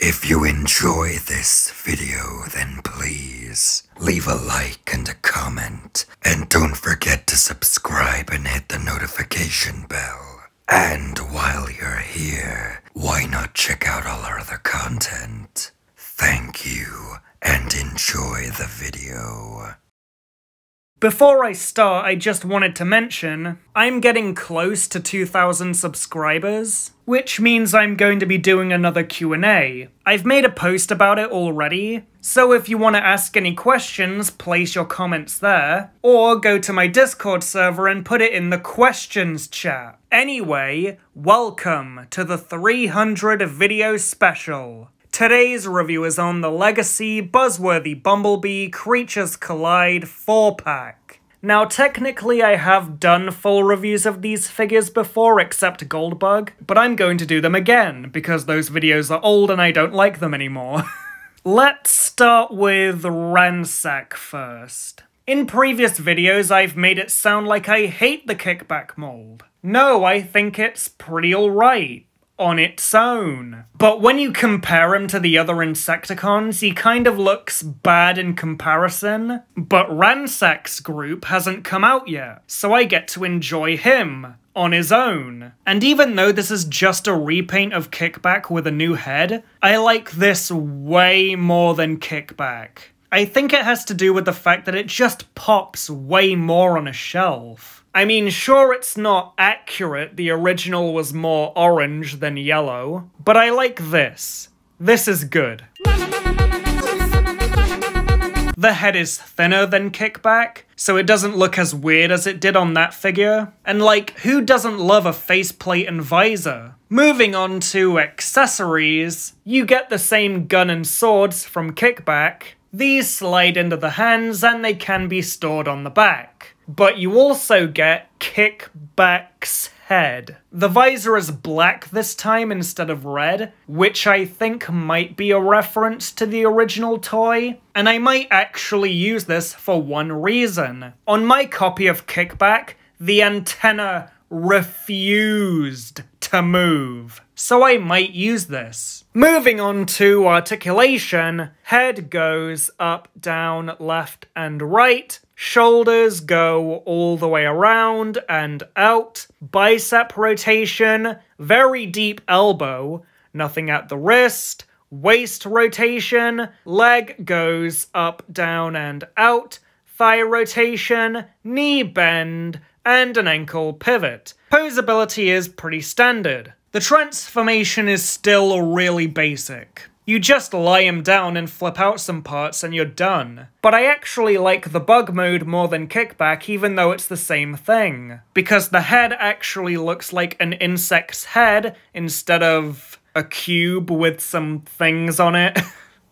If you enjoy this video, then please leave a like and a comment. And don't forget to subscribe and hit the notification bell. And while you're here, why not check out all our other content? Thank you, and enjoy the video. Before I start, I just wanted to mention, I'm getting close to 2,000 subscribers, which means I'm going to be doing another Q&A. I've made a post about it already, so if you want to ask any questions, place your comments there, or go to my Discord server and put it in the questions chat. Anyway, welcome to the 300 video special. Today's review is on the Legacy Buzzworthy Bumblebee Creatures Collide 4-pack. Now technically I have done full reviews of these figures before except Goldbug, but I'm going to do them again because those videos are old and I don't like them anymore. Let's start with Ransack first. In previous videos I've made it sound like I hate the kickback mold. No, I think it's pretty alright on its own. But when you compare him to the other Insecticons, he kind of looks bad in comparison. But Ransack's group hasn't come out yet, so I get to enjoy him on his own. And even though this is just a repaint of Kickback with a new head, I like this way more than Kickback. I think it has to do with the fact that it just pops way more on a shelf. I mean, sure, it's not accurate, the original was more orange than yellow, but I like this. This is good. The head is thinner than Kickback, so it doesn't look as weird as it did on that figure. And like, who doesn't love a faceplate and visor? Moving on to accessories, you get the same gun and swords from Kickback. These slide into the hands and they can be stored on the back. But you also get Kickback's head. The visor is black this time instead of red, which I think might be a reference to the original toy, and I might actually use this for one reason. On my copy of Kickback, the antenna refused to move, so I might use this. Moving on to articulation, head goes up, down, left, and right. Shoulders go all the way around and out. Bicep rotation, very deep elbow, nothing at the wrist. Waist rotation, leg goes up, down, and out. Thigh rotation, knee bend, and an ankle pivot. Posability is pretty standard. The transformation is still really basic. You just lie him down and flip out some parts and you're done. But I actually like the bug mode more than Kickback even though it's the same thing. Because the head actually looks like an insect's head instead of a cube with some things on it.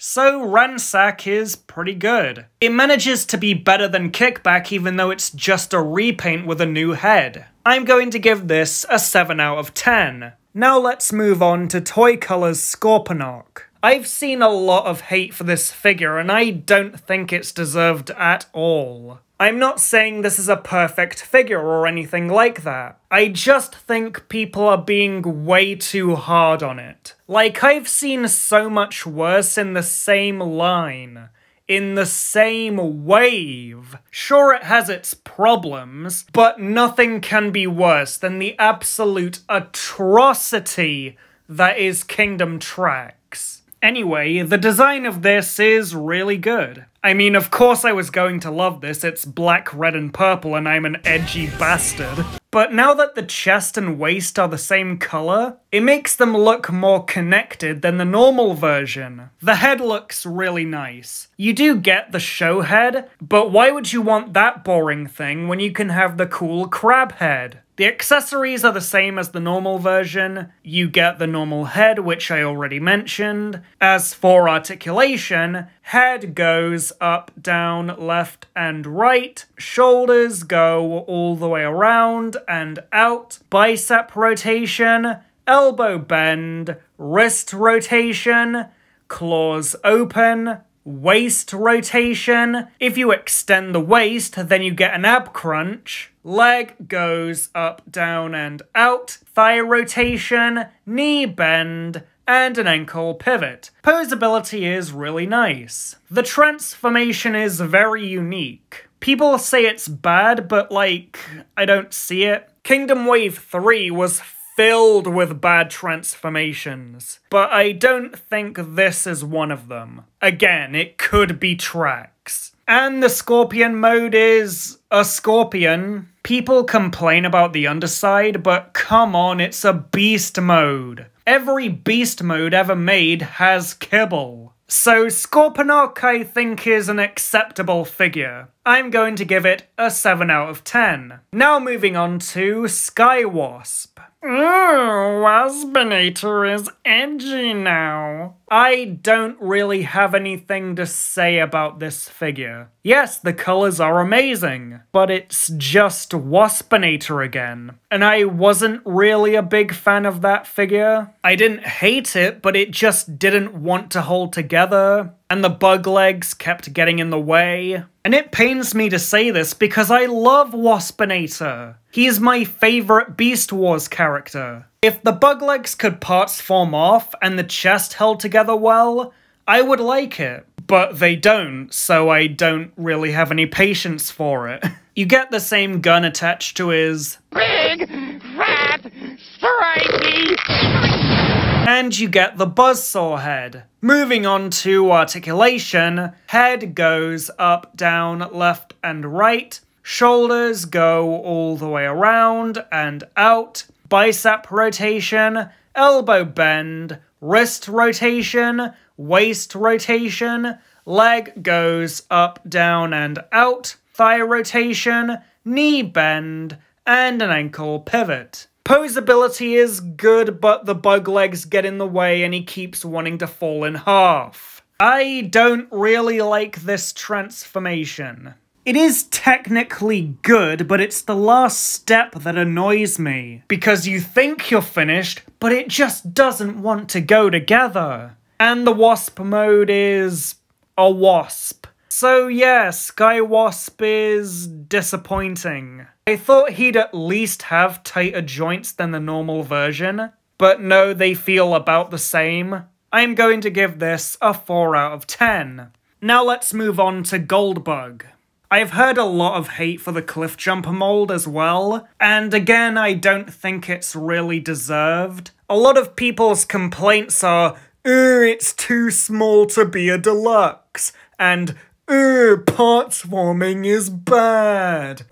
So Ransack is pretty good. It manages to be better than Kickback even though it's just a repaint with a new head. I'm going to give this a 7 out of 10. Now let's move on to Toy Color's Scorponok. I've seen a lot of hate for this figure and I don't think it's deserved at all. I'm not saying this is a perfect figure or anything like that. I just think people are being way too hard on it. Like, I've seen so much worse in the same line, in the same wave. Sure, it has its problems, but nothing can be worse than the absolute atrocity that is Kingdom Tracks. Anyway, the design of this is really good. I mean, of course I was going to love this, it's black, red, and purple, and I'm an edgy bastard. But now that the chest and waist are the same color, it makes them look more connected than the normal version. The head looks really nice. You do get the show head, but why would you want that boring thing when you can have the cool crab head? The accessories are the same as the normal version. You get the normal head, which I already mentioned. As for articulation, head goes up, down, left, and right. Shoulders go all the way around and out. Bicep rotation, elbow bend, wrist rotation, claws open, waist rotation. If you extend the waist, then you get an ab crunch. Leg goes up, down, and out. Thigh rotation, knee bend, and an ankle pivot. Posability is really nice. The transformation is very unique. People say it's bad, but like, I don't see it. Kingdom Wave 3 was filled with bad transformations, but I don't think this is one of them. Again, it could be tracks. And the Scorpion mode is a Scorpion. People complain about the underside, but come on, it's a beast mode. Every beast mode ever made has kibble. So Scorponok I think is an acceptable figure. I'm going to give it a 7 out of 10. Now moving on to Skywasp. Ooh, Waspinator is edgy now. I don't really have anything to say about this figure. Yes, the colors are amazing, but it's just Waspinator again. And I wasn't really a big fan of that figure. I didn't hate it, but it just didn't want to hold together. And the bug legs kept getting in the way. And it pains me to say this because I love Waspinator. He's my favorite Beast Wars character. If the bug legs could parts form off and the chest held together well, I would like it. But they don't, so I don't really have any patience for it. You get the same gun attached to his big, fat, stripy... and you get the buzzsaw head. Moving on to articulation, head goes up, down, left, and right. Shoulders go all the way around and out. Bicep rotation, elbow bend, wrist rotation, waist rotation, leg goes up, down, and out. Thigh rotation, knee bend, and an ankle pivot. Posability is good, but the bug legs get in the way and he keeps wanting to fall in half. I don't really like this transformation. It is technically good, but it's the last step that annoys me. Because you think you're finished, but it just doesn't want to go together. And the wasp mode is a wasp. So yeah, Skywasp is disappointing. I thought he'd at least have tighter joints than the normal version, but no, they feel about the same. I'm going to give this a 4 out of 10. Now let's move on to Goldbug. I've heard a lot of hate for the Cliffjumper mold as well, and again, I don't think it's really deserved. A lot of people's complaints are, it's too small to be a deluxe, and parts forming is bad.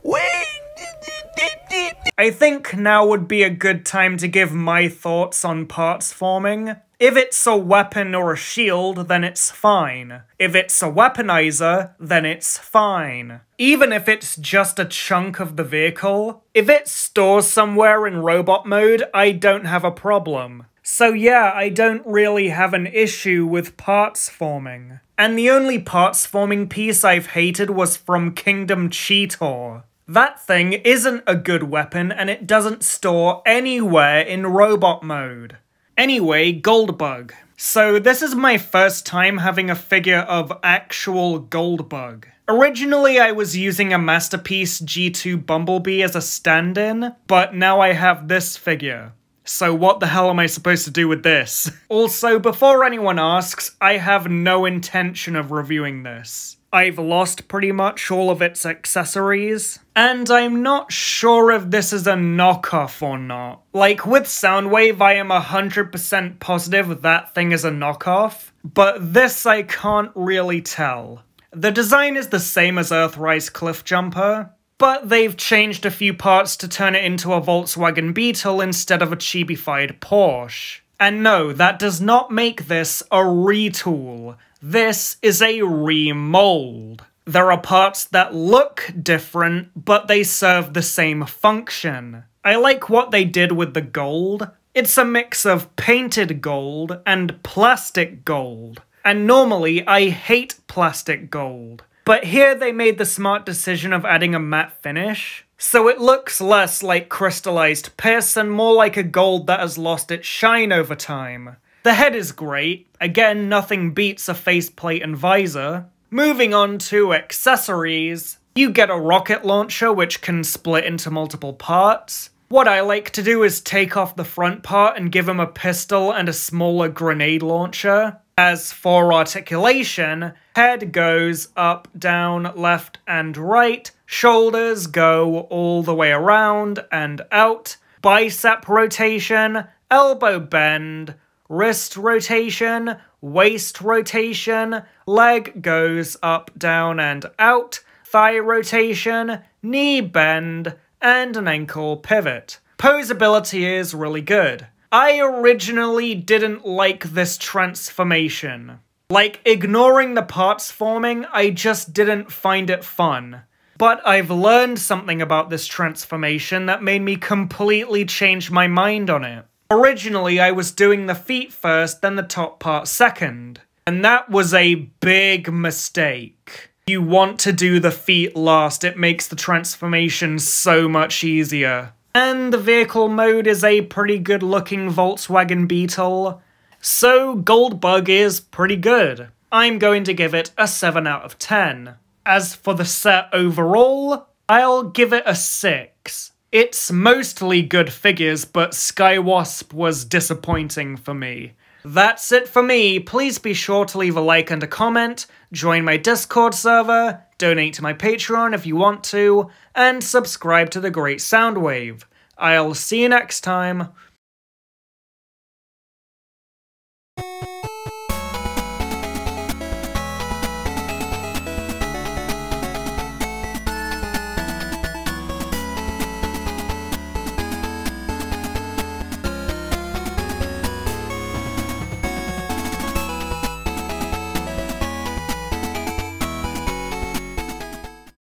I think now would be a good time to give my thoughts on parts forming. If it's a weapon or a shield, then it's fine. If it's a weaponizer, then it's fine. Even if it's just a chunk of the vehicle, if it stores somewhere in robot mode, I don't have a problem. So yeah, I don't really have an issue with parts forming. And the only parts forming piece I've hated was from Kingdom Cheetor. That thing isn't a good weapon and it doesn't store anywhere in robot mode. Anyway, Goldbug. So this is my first time having a figure of actual Goldbug. Originally I was using a Masterpiece G2 Bumblebee as a stand-in, but now I have this figure. So what the hell am I supposed to do with this? Also, before anyone asks, I have no intention of reviewing this. I've lost pretty much all of its accessories, and I'm not sure if this is a knockoff or not. Like, with Soundwave, I am 100% positive that thing is a knockoff, but this I can't really tell. The design is the same as Earthrise Cliffjumper, but they've changed a few parts to turn it into a Volkswagen Beetle instead of a chibified Porsche. And no, that does not make this a retool. This is a remold. There are parts that look different, but they serve the same function. I like what they did with the gold. It's a mix of painted gold and plastic gold. And normally, I hate plastic gold. But here they made the smart decision of adding a matte finish, so it looks less like crystallized piss and more like a gold that has lost its shine over time. The head is great. Again, nothing beats a faceplate and visor. Moving on to accessories, you get a rocket launcher which can split into multiple parts. What I like to do is take off the front part and give him a pistol and a smaller grenade launcher. As for articulation, head goes up, down, left, and right. Shoulders go all the way around and out. Bicep rotation, elbow bend, wrist rotation, waist rotation, leg goes up, down, and out. Thigh rotation, knee bend, and an ankle pivot. Posability is really good. I originally didn't like this transformation. Like, ignoring the parts forming, I just didn't find it fun. But I've learned something about this transformation that made me completely change my mind on it. Originally, I was doing the feet first, then the top part second. And that was a big mistake. You want to do the feet last, it makes the transformation so much easier. And the vehicle mode is a pretty good looking Volkswagen Beetle. So Goldbug is pretty good. I'm going to give it a 7 out of 10. As for the set overall, I'll give it a 6. It's mostly good figures, but Skywasp was disappointing for me. That's it for me. Please be sure to leave a like and a comment, join my Discord server, donate to my Patreon if you want to, and subscribe to The Great Soundwave. I'll see you next time.